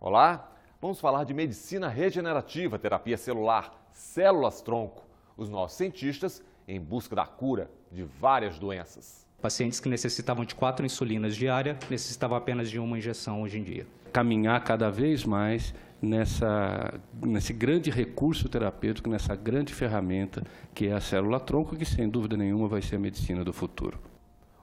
Olá, vamos falar de medicina regenerativa, terapia celular, células-tronco. Os nossos cientistas em busca da cura de várias doenças. Pacientes que necessitavam de 4 insulinas diárias necessitavam apenas de uma injeção hoje em dia. Caminhar cada vez mais nesse grande recurso terapêutico, nessa grande ferramenta que é a célula-tronco, que sem dúvida nenhuma vai ser a medicina do futuro.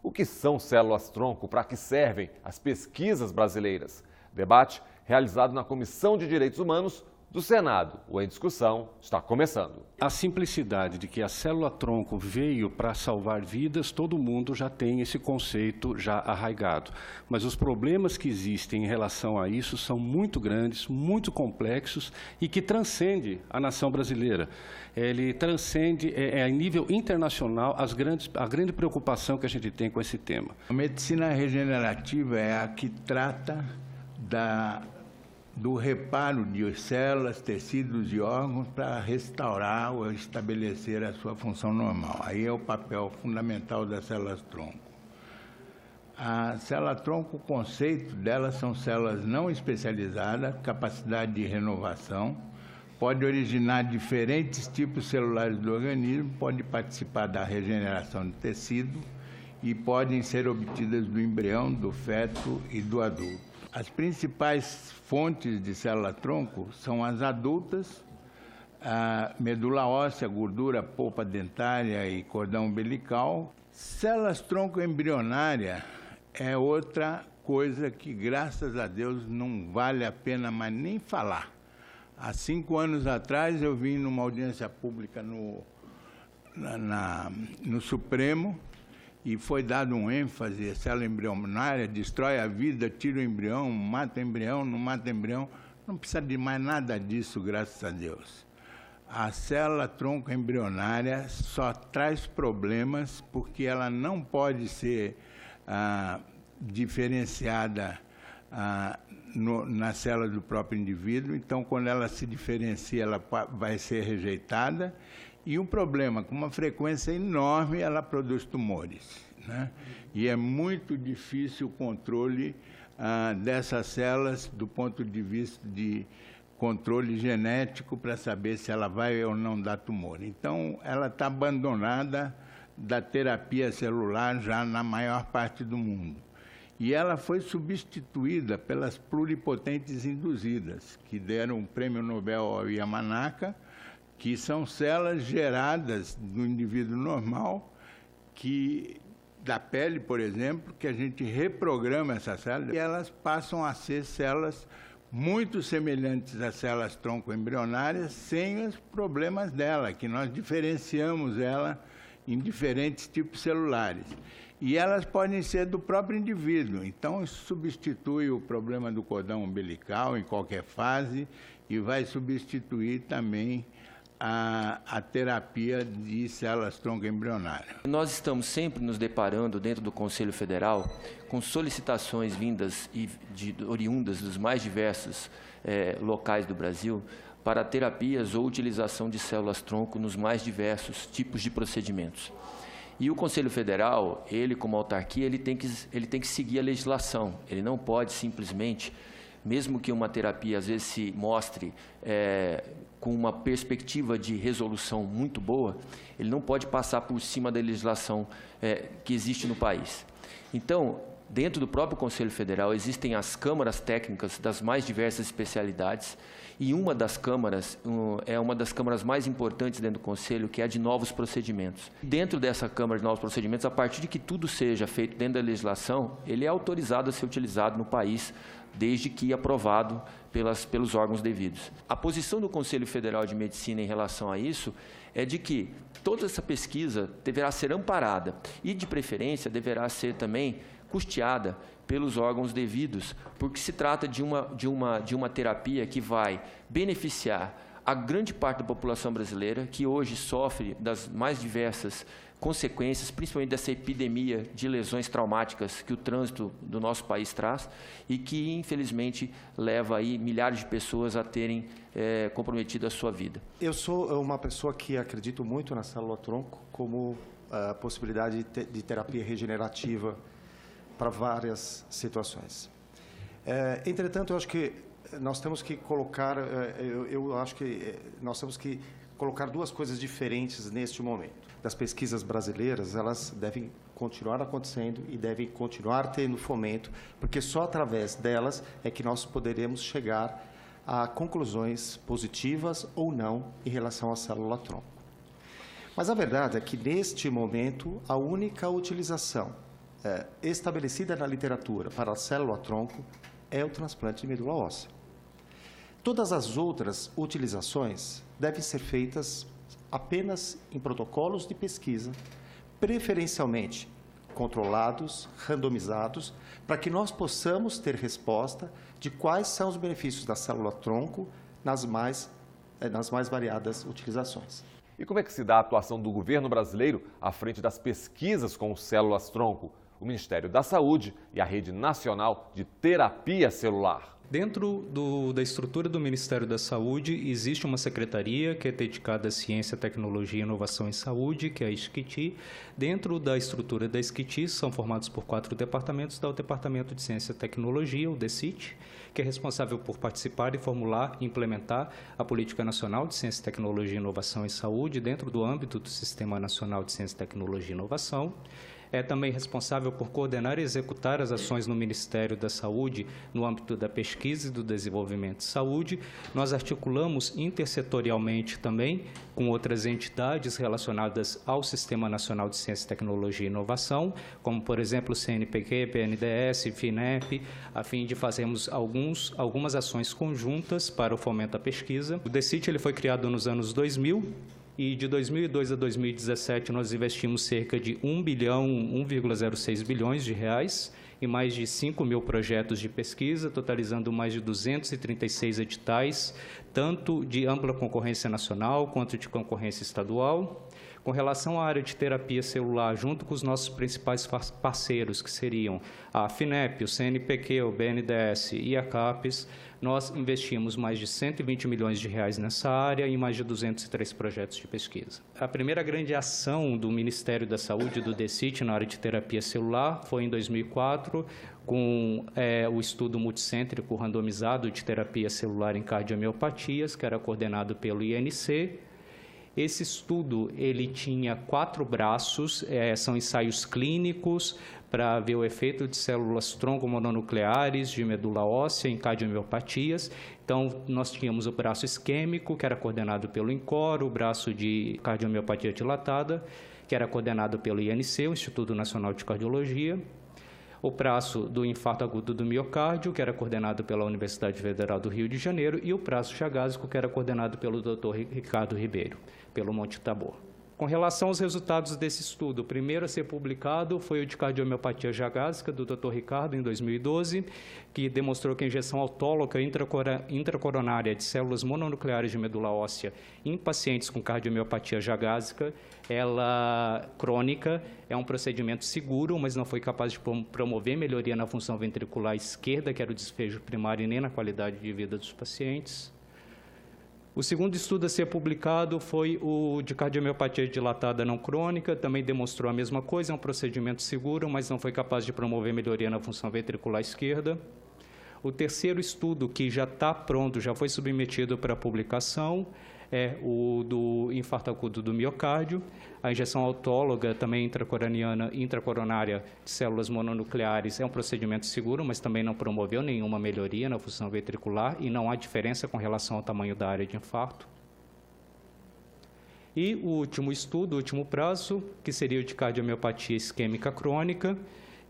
O que são células-tronco? Para que servem as pesquisas brasileiras? Debate realizado na Comissão de Direitos Humanos do Senado. O Em Discussão está começando. A simplicidade de que a célula-tronco veio para salvar vidas, todo mundo já tem esse conceito já arraigado. Mas os problemas que existem em relação a isso são muito grandes, muito complexos e que transcendem a nação brasileira. Ele transcende, a nível internacional, a grande preocupação que a gente tem com esse tema. A medicina regenerativa é a que trata do reparo de células, tecidos e órgãos para restaurar ou estabelecer a sua função normal. Aí é o papel fundamental das células-tronco. A célula-tronco, o conceito delas são células não especializadas, capacidade de renovação, pode originar diferentes tipos celulares do organismo, pode participar da regeneração do tecido e podem ser obtidas do embrião, do feto e do adulto. As principais fontes de célula-tronco são as adultas, a medula óssea, gordura, polpa dentária e cordão umbilical. Células-tronco embrionária é outra coisa que, graças a Deus, não vale a pena mais nem falar. Há 5 anos atrás, eu vim numa audiência pública no Supremo, e foi dado um ênfase, a célula embrionária destrói a vida, tira o embrião, mata o embrião, não mata o embrião. Não precisa de mais nada disso, graças a Deus. A célula-tronco embrionária só traz problemas porque ela não pode ser diferenciada na célula do próprio indivíduo. Então, quando ela se diferencia, ela vai ser rejeitada. E um problema, com uma frequência enorme, ela produz tumores, né? E é muito difícil o controle dessas células do ponto de vista de controle genético para saber se ela vai ou não dar tumor. Então, ela está abandonada da terapia celular já na maior parte do mundo. E ela foi substituída pelas pluripotentes induzidas, que deram o prêmio Nobel ao Yamanaka, que são células geradas no indivíduo normal, da pele, por exemplo, que a gente reprograma essas células e elas passam a ser células muito semelhantes às células-tronco embrionárias, sem os problemas dela, que nós diferenciamos ela em diferentes tipos celulares. E elas podem ser do próprio indivíduo, então isso substitui o problema do cordão umbilical em qualquer fase e vai substituir também a terapia de células-tronco embrionárias. Nós estamos sempre nos deparando dentro do Conselho Federal com solicitações vindas e oriundas dos mais diversos locais do Brasil para terapias ou utilização de células-tronco nos mais diversos tipos de procedimentos. E o Conselho Federal, ele como autarquia, ele tem que seguir a legislação. Ele não pode simplesmente, mesmo que uma terapia às vezes se mostre com uma perspectiva de resolução muito boa, ele não pode passar por cima da legislação que existe no país. Então, dentro do próprio Conselho Federal, existem as câmaras técnicas das mais diversas especialidades, e uma das câmaras é uma das câmaras mais importantes dentro do Conselho, que é a de novos procedimentos. Dentro dessa Câmara de Novos Procedimentos, a partir de que tudo seja feito dentro da legislação, ele é autorizado a ser utilizado no país, desde que aprovado pelos órgãos devidos. A posição do Conselho Federal de Medicina em relação a isso é de que toda essa pesquisa deverá ser amparada e, de preferência, deverá ser também custeada pelos órgãos devidos, porque se trata de uma terapia que vai beneficiar a grande parte da população brasileira, que hoje sofre das mais diversas consequências, principalmente dessa epidemia de lesões traumáticas que o trânsito do nosso país traz e que, infelizmente, leva aí milhares de pessoas a terem comprometido a sua vida. Eu sou uma pessoa que acredito muito na célula-tronco como possibilidade de terapia regenerativa para várias situações. Entretanto, eu acho que nós temos que colocar, eu acho que nós temos que colocar duas coisas diferentes neste momento. Das pesquisas brasileiras, elas devem continuar acontecendo e devem continuar tendo fomento, porque só através delas é que nós poderemos chegar a conclusões positivas ou não em relação à célula-tronco. Mas a verdade é que, neste momento, a única utilização estabelecida na literatura para a célula-tronco é o transplante de medula óssea. Todas as outras utilizações devem ser feitas apenas em protocolos de pesquisa, preferencialmente controlados, randomizados, para que nós possamos ter resposta de quais são os benefícios da célula-tronco nas mais variadas utilizações. E como é que se dá a atuação do governo brasileiro à frente das pesquisas com células-tronco? O Ministério da Saúde e a Rede Nacional de Terapia Celular. Dentro da estrutura do Ministério da Saúde, existe uma secretaria que é dedicada à Ciência, Tecnologia e Inovação em Saúde, que é a SCTI. Dentro da estrutura da SCTI, são formados por 4 departamentos, o Departamento de Ciência e Tecnologia, o DCIT, que é responsável por participar e formular e implementar a Política Nacional de Ciência, Tecnologia e Inovação em Saúde, dentro do âmbito do Sistema Nacional de Ciência, Tecnologia e Inovação. É também responsável por coordenar e executar as ações no Ministério da Saúde no âmbito da pesquisa e do desenvolvimento de saúde. Nós articulamos intersetorialmente também com outras entidades relacionadas ao Sistema Nacional de Ciência, Tecnologia e Inovação, como, por exemplo, o CNPq, BNDES, FINEP, a fim de fazermos algumas ações conjuntas para o fomento da pesquisa. O DCIT ele foi criado nos anos 2000, e de 2002 a 2017 nós investimos cerca de 1,06 bilhões de reais em mais de 5 mil projetos de pesquisa, totalizando mais de 236 editais, tanto de ampla concorrência nacional quanto de concorrência estadual. Com relação à área de terapia celular, junto com os nossos principais parceiros, que seriam a FINEP, o CNPq, o BNDES e a CAPES, nós investimos mais de 120 milhões de reais nessa área e mais de 203 projetos de pesquisa. A primeira grande ação do Ministério da Saúde, do DCIT, na área de terapia celular, foi em 2004, com o estudo multicêntrico randomizado de terapia celular em cardiomiopatias, que era coordenado pelo INC. Esse estudo ele tinha 4 braços, são ensaios clínicos para ver o efeito de células tronco mononucleares de medula óssea em cardiomiopatias. Então, nós tínhamos o braço isquêmico, que era coordenado pelo INCOR, o braço de cardiomiopatia dilatada, que era coordenado pelo INC, o Instituto Nacional de Cardiologia, o braço do infarto agudo do miocárdio, que era coordenado pela Universidade Federal do Rio de Janeiro, e o braço chagásico, que era coordenado pelo Dr. Ricardo Ribeiro, pelo Monte Tabor. Com relação aos resultados desse estudo, o primeiro a ser publicado foi o de cardiomiopatia chagásica, do Dr. Ricardo, em 2012, que demonstrou que a injeção autóloga intracoronária de células mononucleares de medula óssea em pacientes com cardiomiopatia chagásica, ela crônica, é um procedimento seguro, mas não foi capaz de promover melhoria na função ventricular esquerda, que era o desfecho primário, e nem na qualidade de vida dos pacientes. O segundo estudo a ser publicado foi o de cardiomiopatia dilatada não crônica, também demonstrou a mesma coisa, é um procedimento seguro, mas não foi capaz de promover melhoria na função ventricular esquerda. O terceiro estudo, que já está pronto, já foi submetido para publicação, é o do infarto agudo do miocárdio. A injeção autóloga, também intracoronária de células mononucleares, é um procedimento seguro, mas também não promoveu nenhuma melhoria na função ventricular e não há diferença com relação ao tamanho da área de infarto. E o último estudo, o último prazo, que seria o de cardiomiopatia isquêmica crônica,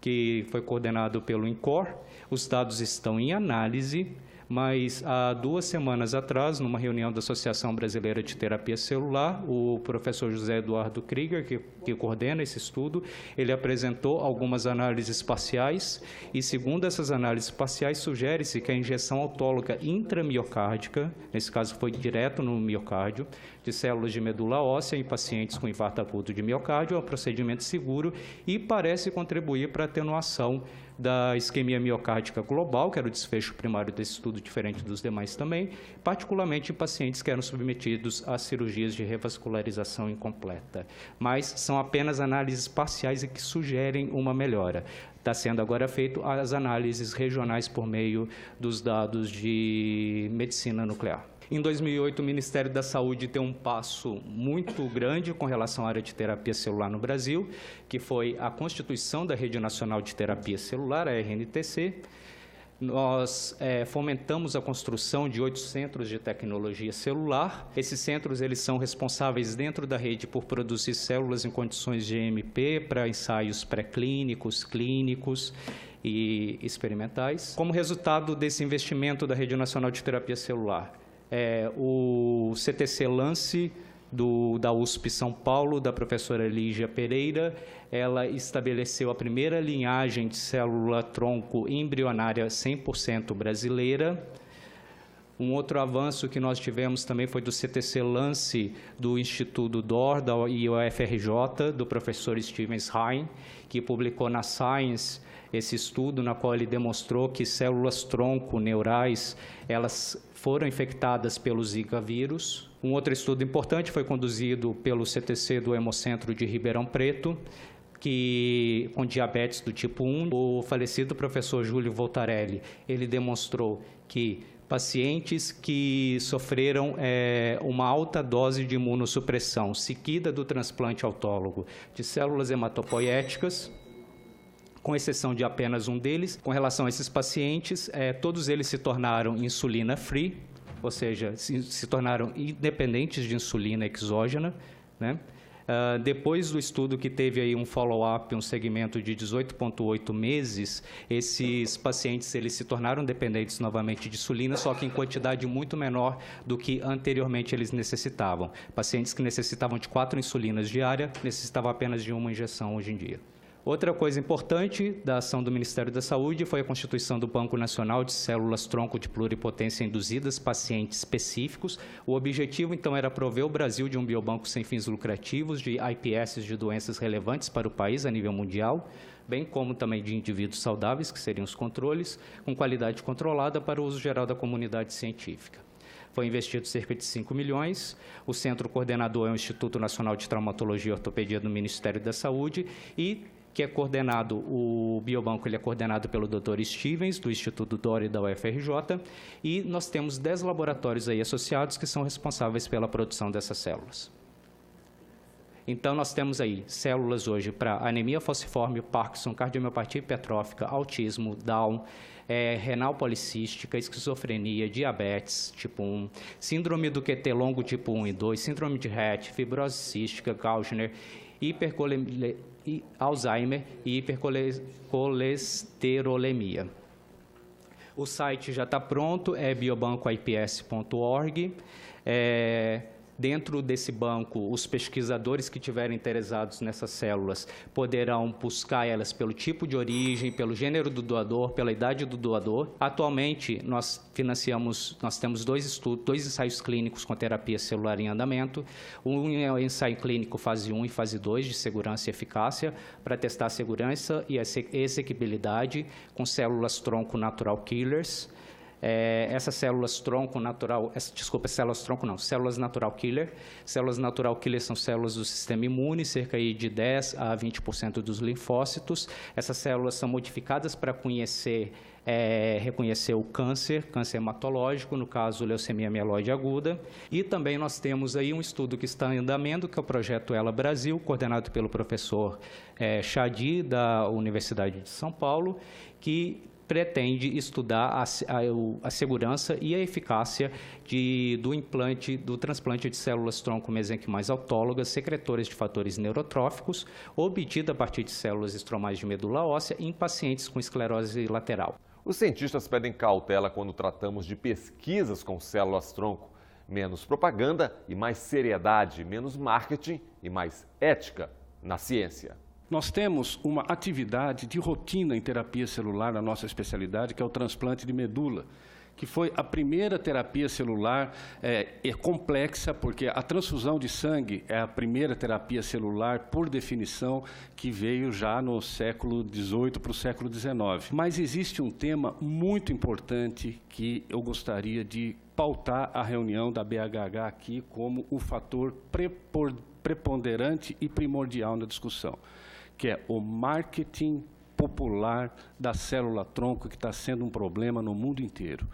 que foi coordenado pelo INCOR. Os dados estão em análise, mas há 2 semanas atrás, numa reunião da Associação Brasileira de Terapia Celular, o professor José Eduardo Krieger, que coordena esse estudo, ele apresentou algumas análises parciais e, segundo essas análises parciais, sugere-se que a injeção autóloga intramiocárdica, nesse caso foi direto no miocárdio, de células de medula óssea em pacientes com infarto agudo de miocárdio, é um procedimento seguro e parece contribuir para a atenuação da isquemia miocárdica global, que era o desfecho primário desse estudo, diferente dos demais também, particularmente em pacientes que eram submetidos a cirurgias de revascularização incompleta. Mas são apenas análises parciais e que sugerem uma melhora. está sendo agora feito as análises regionais por meio dos dados de medicina nuclear. Em 2008, o Ministério da Saúde deu um passo muito grande com relação à área de terapia celular no Brasil, que foi a constituição da Rede Nacional de Terapia Celular, a RNTC. Nós fomentamos a construção de 8 centros de tecnologia celular. Esses centros eles são responsáveis dentro da rede por produzir células em condições GMP para ensaios pré-clínicos, clínicos e experimentais. Como resultado desse investimento da Rede Nacional de Terapia Celular, o CTC Lance da USP São Paulo, da professora Lígia Pereira, ela estabeleceu a primeira linhagem de célula-tronco embrionária 100% brasileira. Um outro avanço que nós tivemos também foi do CTC Lance, do Instituto DOR, da UFRJ, do professor Stevens Hein, que publicou na Science esse estudo, na qual ele demonstrou que células-tronco neurais, elas foram infectadas pelo Zika vírus. Um outro estudo importante foi conduzido pelo CTC do Hemocentro de Ribeirão Preto, com diabetes do tipo 1. O falecido professor Júlio Voltarelli, ele demonstrou que pacientes que sofreram uma alta dose de imunossupressão seguida do transplante autólogo de células hematopoéticas, com exceção de apenas um deles, com relação a esses pacientes, todos eles se tornaram insulina-free, ou seja, se tornaram independentes de insulina exógena, né? Depois do estudo que teve aí um follow-up, um segmento de 18,8 meses, esses pacientes eles se tornaram dependentes novamente de insulina, só que em quantidade muito menor do que anteriormente eles necessitavam. Pacientes que necessitavam de 4 insulinas diárias, necessitavam apenas de uma injeção hoje em dia. Outra coisa importante da ação do Ministério da Saúde foi a constituição do Banco Nacional de Células-Tronco de Pluripotência Induzidas, pacientes específicos. O objetivo, então, era prover o Brasil de um biobanco sem fins lucrativos de IPS de doenças relevantes para o país a nível mundial, bem como também de indivíduos saudáveis, que seriam os controles, com qualidade controlada para o uso geral da comunidade científica. Foi investido cerca de 5 milhões. O centro coordenador é o Instituto Nacional de Traumatologia e Ortopedia do Ministério da Saúde e que é coordenado, o biobanco ele é coordenado pelo Dr. Stevens, do Instituto DOR e da UFRJ, e nós temos 10 laboratórios aí associados que são responsáveis pela produção dessas células. Então, nós temos aí células hoje para anemia falciforme, Parkinson, cardiomiopatia hipertrófica, autismo, Down, renal policística, esquizofrenia, diabetes tipo 1, síndrome do QT longo tipo 1 e 2, síndrome de Rett, fibrose cística, Gauchner, Alzheimer e hipercolesterolemia. O site já está pronto, é biobancoips.org. Dentro desse banco, os pesquisadores que tiverem interessados nessas células poderão buscar elas pelo tipo de origem, pelo gênero do doador, pela idade do doador. Atualmente, nós temos 2 ensaios clínicos com terapia celular em andamento. Um é o ensaio clínico fase 1 e fase 2 de segurança e eficácia, para testar a segurança e a exequibilidade com células-tronco natural killers. Essas células-tronco natural, células natural killer. Células natural killer são células do sistema imune, cerca de 10 a 20% dos linfócitos. Essas células são modificadas para reconhecer o câncer hematológico, no caso, leucemia mieloide aguda. E também nós temos aí um estudo que está em andamento, que é o projeto Ela Brasil, coordenado pelo professor Chadi, da Universidade de São Paulo, que pretende estudar a segurança e a eficácia do transplante de células-tronco mesenquimais autólogas secretoras de fatores neurotróficos, obtida a partir de células estromais de medula óssea em pacientes com esclerose lateral. Os cientistas pedem cautela quando tratamos de pesquisas com células-tronco. Menos propaganda e mais seriedade, menos marketing e mais ética na ciência. Nós temos uma atividade de rotina em terapia celular na nossa especialidade, que é o transplante de medula, que foi a primeira terapia celular complexa, porque a transfusão de sangue é a primeira terapia celular, por definição, que veio já no século XVIII para o século XIX. Mas existe um tema muito importante que eu gostaria de pautar a reunião da BHH aqui como o fator preponderante e primordial na discussão, que é o marketing popular da célula-tronco, que está sendo um problema no mundo inteiro.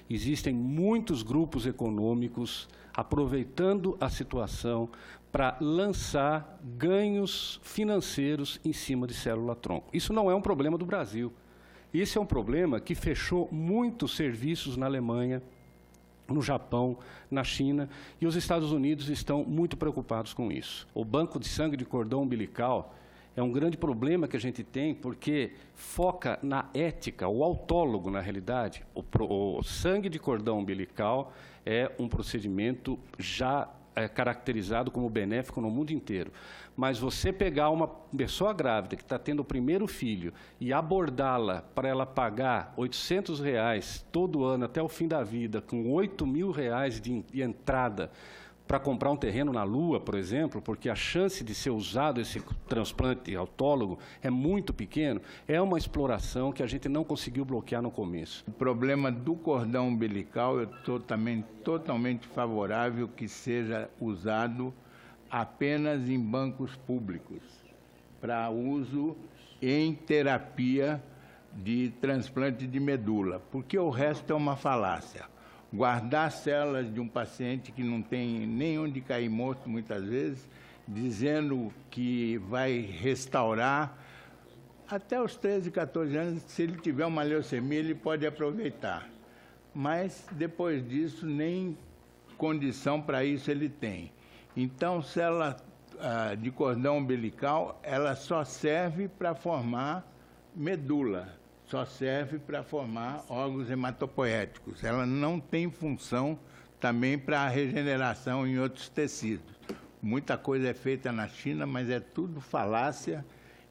Existem muitos grupos econômicos aproveitando a situação para lançar ganhos financeiros em cima de célula-tronco. Isso não é um problema do Brasil. Esse é um problema que fechou muitos serviços na Alemanha, no Japão, na China, e os Estados Unidos estão muito preocupados com isso. O banco de sangue de cordão umbilical é um grande problema que a gente tem, porque foca na ética. O autólogo, na realidade, o sangue de cordão umbilical é um procedimento já caracterizado como benéfico no mundo inteiro. Mas você pegar uma pessoa grávida que está tendo o primeiro filho e abordá-la para ela pagar R$800 todo ano até o fim da vida, com R$8.000 de entrada, para comprar um terreno na Lua, por exemplo, porque a chance de ser usado esse transplante autólogo é muito pequeno, é uma exploração que a gente não conseguiu bloquear no começo. O problema do cordão umbilical, eu estou também totalmente favorável que seja usado apenas em bancos públicos, para uso em terapia de transplante de medula, porque o resto é uma falácia. Guardar células de um paciente que não tem nem onde cair morto, muitas vezes, dizendo que vai restaurar, até os 13, 14 anos, se ele tiver uma leucemia, ele pode aproveitar. Mas, depois disso, nem condição para isso ele tem. Então, célula de cordão umbilical, ela só serve para formar medula. Só serve para formar órgãos hematopoéticos. Ela não tem função também para a regeneração em outros tecidos. Muita coisa é feita na China, mas é tudo falácia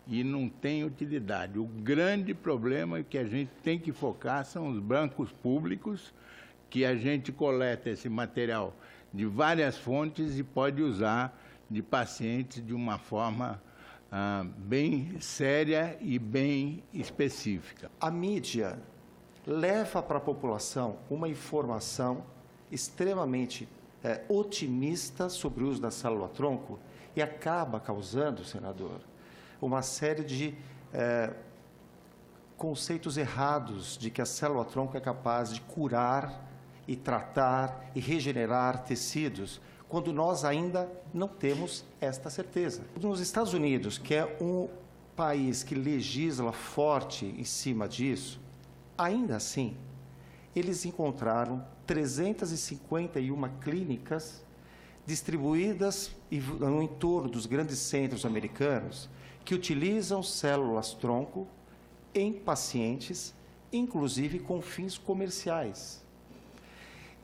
e não tem utilidade. O grande problema que a gente tem que focar são os bancos públicos, que a gente coleta esse material de várias fontes e pode usar de pacientes de uma forma bem séria e bem específica. A mídia leva para a população uma informação extremamente otimista sobre o uso da célula-tronco e acaba causando, senador, uma série de conceitos errados de que a célula-tronco é capaz de curar e tratar e regenerar tecidos, quando nós ainda não temos esta certeza. Nos Estados Unidos, que é um país que legisla forte em cima disso, ainda assim, eles encontraram 351 clínicas distribuídas no entorno dos grandes centros americanos que utilizam células-tronco em pacientes, inclusive com fins comerciais.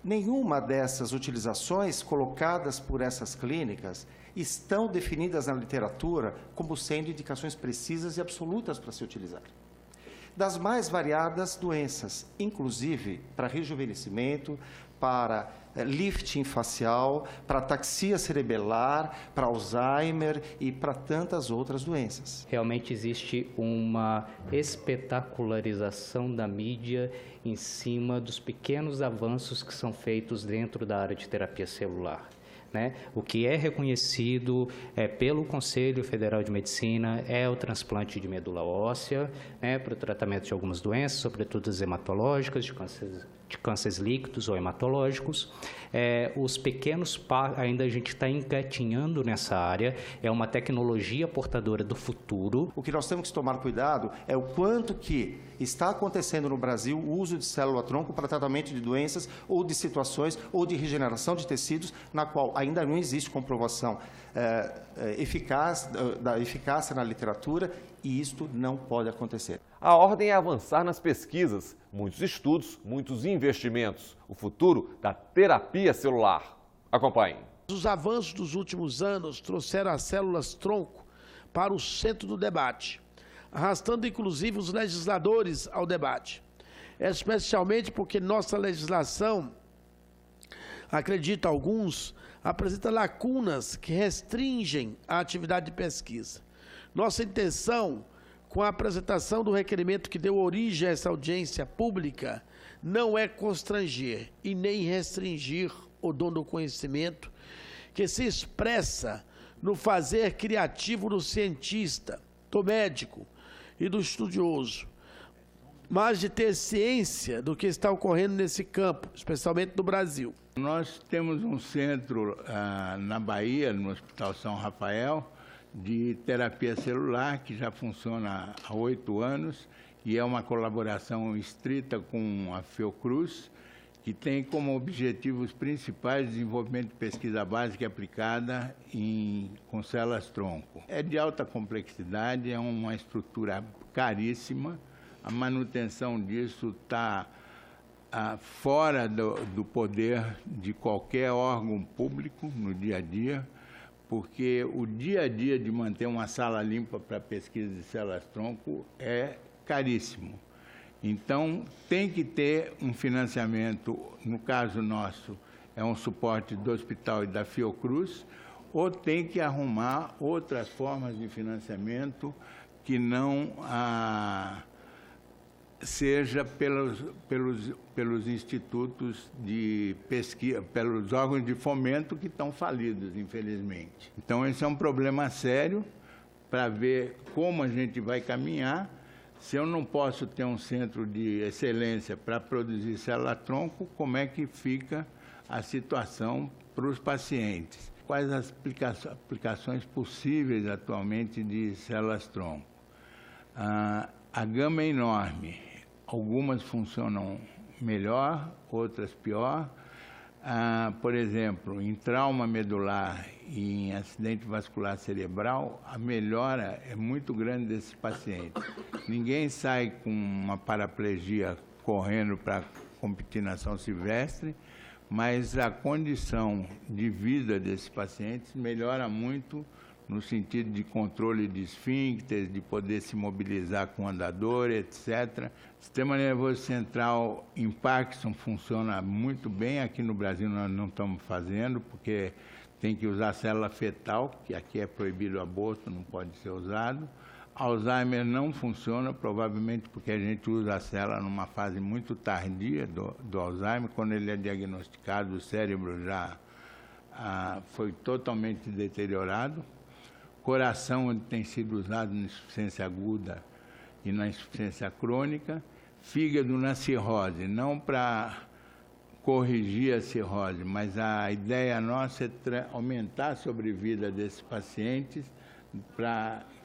Nenhuma dessas utilizações colocadas por essas clínicas estão definidas na literatura como sendo indicações precisas e absolutas para se utilizar. Das mais variadas doenças, inclusive para rejuvenescimento, para lifting facial, para ataxia cerebelar, para Alzheimer e para tantas outras doenças. Realmente existe uma espetacularização da mídia em cima dos pequenos avanços que são feitos dentro da área de terapia celular. O que é reconhecido pelo Conselho Federal de Medicina é o transplante de medula óssea, para o tratamento de algumas doenças, sobretudo as hematológicas, de cânceres líquidos ou hematológicos. Os pequenos ainda a gente está engatinhando nessa área, é uma tecnologia portadora do futuro. O que nós temos que tomar cuidado é o quanto que está acontecendo no Brasil o uso de célula-tronco para tratamento de doenças ou de situações ou de regeneração de tecidos, na qual ainda não existe comprovação da eficácia na literatura, e isto não pode acontecer. A ordem é avançar nas pesquisas, muitos estudos, muitos investimentos. O futuro da terapia celular. Acompanhe. Os avanços dos últimos anos trouxeram as células-tronco para o centro do debate, arrastando inclusive os legisladores ao debate, especialmente porque nossa legislação, acredito alguns, apresenta lacunas que restringem a atividade de pesquisa. Nossa intenção, com a apresentação do requerimento que deu origem a essa audiência pública, não é constranger e nem restringir o dom do conhecimento que se expressa no fazer criativo do cientista, do médico e do estudioso, mas de ter ciência do que está ocorrendo nesse campo, especialmente no Brasil. Nós temos um centro na Bahia, no Hospital São Rafael, de terapia celular, que já funciona há 8 anos, e é uma colaboração estrita com a Fiocruz, que tem como objetivos principais o desenvolvimento de pesquisa básica e aplicada com células-tronco. É de alta complexidade, é uma estrutura caríssima, a manutenção disso está fora do poder de qualquer órgão público no dia a dia, porque o dia a dia de manter uma sala limpa para pesquisa de células-tronco é caríssimo. Então, tem que ter um financiamento, no caso nosso, é um suporte do hospital e da Fiocruz, ou tem que arrumar outras formas de financiamento que não seja pelos institutos de pesquisa, pelos órgãos de fomento que estão falidos, infelizmente. Então, esse é um problema sério para ver como a gente vai caminhar. Se eu não posso ter um centro de excelência para produzir célula-tronco, como é que fica a situação para os pacientes? Quais as aplicações possíveis atualmente de células-tronco? A gama é enorme. Algumas funcionam melhor, outras pior. Por exemplo, em trauma medular e em acidente vascular cerebral, a melhora é muito grande desses pacientes. Ninguém sai com uma paraplegia correndo para competir na São Silvestre, mas a condição de vida desses pacientes melhora muito no sentido de controle de esfíncteres, de poder se mobilizar com andador, etc. O sistema nervoso central em Parkinson funciona muito bem. Aqui no Brasil nós não estamos fazendo, porque tem que usar célula fetal, que aqui é proibido o aborto, não pode ser usado. Alzheimer não funciona, provavelmente porque a gente usa a célula numa fase muito tardia do Alzheimer. Quando ele é diagnosticado, o cérebro já foi totalmente deteriorado. Coração, onde tem sido usado na insuficiência aguda e na insuficiência crônica. Fígado na cirrose, não para corrigir a cirrose, mas a ideia nossa é aumentar a sobrevida desses pacientes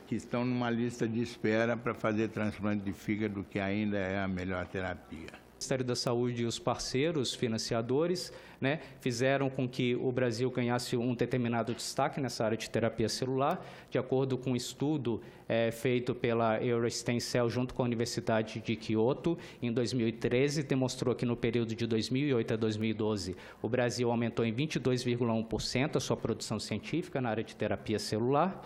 que estão numa lista de espera para fazer transplante de fígado, que ainda é a melhor terapia. O Ministério da Saúde e os parceiros financiadores, fizeram com que o Brasil ganhasse um determinado destaque nessa área de terapia celular, de acordo com um estudo feito pela Eurostem Cell junto com a Universidade de Kyoto, em 2013, demonstrou que no período de 2008 a 2012, o Brasil aumentou em 22,1% a sua produção científica na área de terapia celular,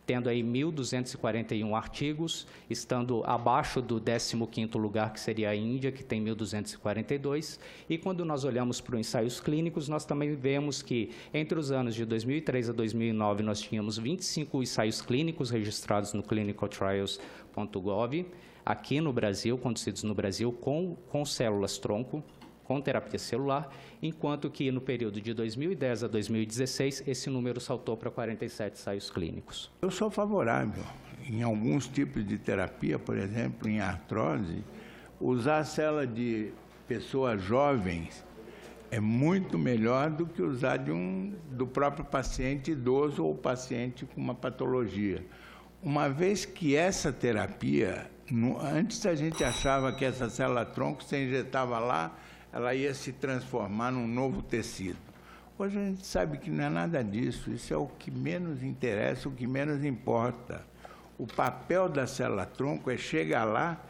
tendo aí 1.241 artigos, estando abaixo do 15º lugar, que seria a Índia, que tem 1.242. E quando nós olhamos para os ensaios clínicos, nós também vemos que, entre os anos de 2003 a 2009, nós tínhamos 25 ensaios clínicos registrados no clinicaltrials.gov, aqui no Brasil, conduzidos no Brasil, com células-tronco, com terapia celular, enquanto que no período de 2010 a 2016, esse número saltou para 47 ensaios clínicos. Eu sou favorável. Em alguns tipos de terapia, por exemplo, em artrose, usar a célula de pessoas jovens é muito melhor do que usar do próprio paciente idoso ou paciente com uma patologia. Uma vez que essa terapia, antes a gente achava que essa célula-tronco se injetava lá, ela ia se transformar num novo tecido. Hoje a gente sabe que não é nada disso, isso é o que menos interessa, o que menos importa. O papel da célula-tronco é chegar lá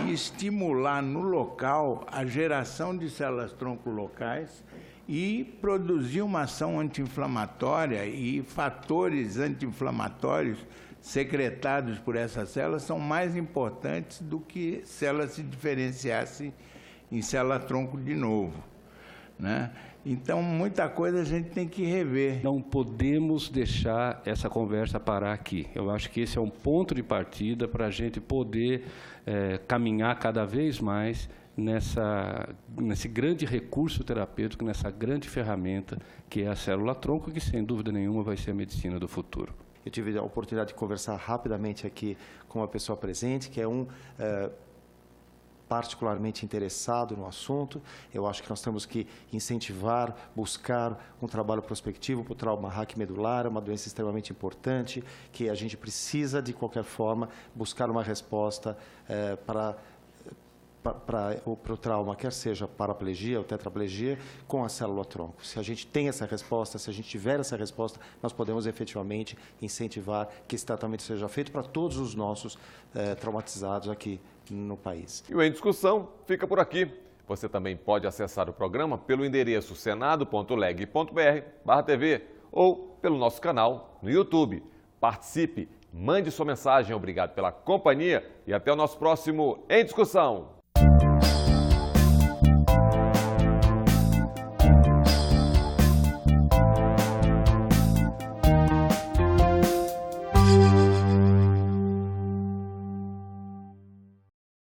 e estimular no local a geração de células-tronco locais e produzir uma ação anti-inflamatória, e fatores anti-inflamatórios secretados por essas células são mais importantes do que se ela se diferenciasse em célula-tronco de novo, Então, muita coisa a gente tem que rever. Não podemos deixar essa conversa parar aqui. Eu acho que esse é um ponto de partida para a gente poder caminhar cada vez mais nesse grande recurso terapêutico, nessa grande ferramenta que é a célula-tronco, que, sem dúvida nenhuma, vai ser a medicina do futuro. Eu tive a oportunidade de conversar rapidamente aqui com uma pessoa presente, que é particularmente interessado no assunto. Eu acho que nós temos que incentivar, buscar um trabalho prospectivo para o trauma raquimedular, uma doença extremamente importante, que a gente precisa, de qualquer forma, buscar uma resposta para o trauma, quer seja paraplegia ou tetraplegia, com a célula-tronco. Se a gente tem essa resposta, se a gente tiver essa resposta, nós podemos efetivamente incentivar que esse tratamento seja feito para todos os nossos traumatizados aqui no país. E o Em Discussão fica por aqui. Você também pode acessar o programa pelo endereço senado.leg.br/TV ou pelo nosso canal no YouTube. Participe, mande sua mensagem. Obrigado pela companhia e até o nosso próximo Em Discussão.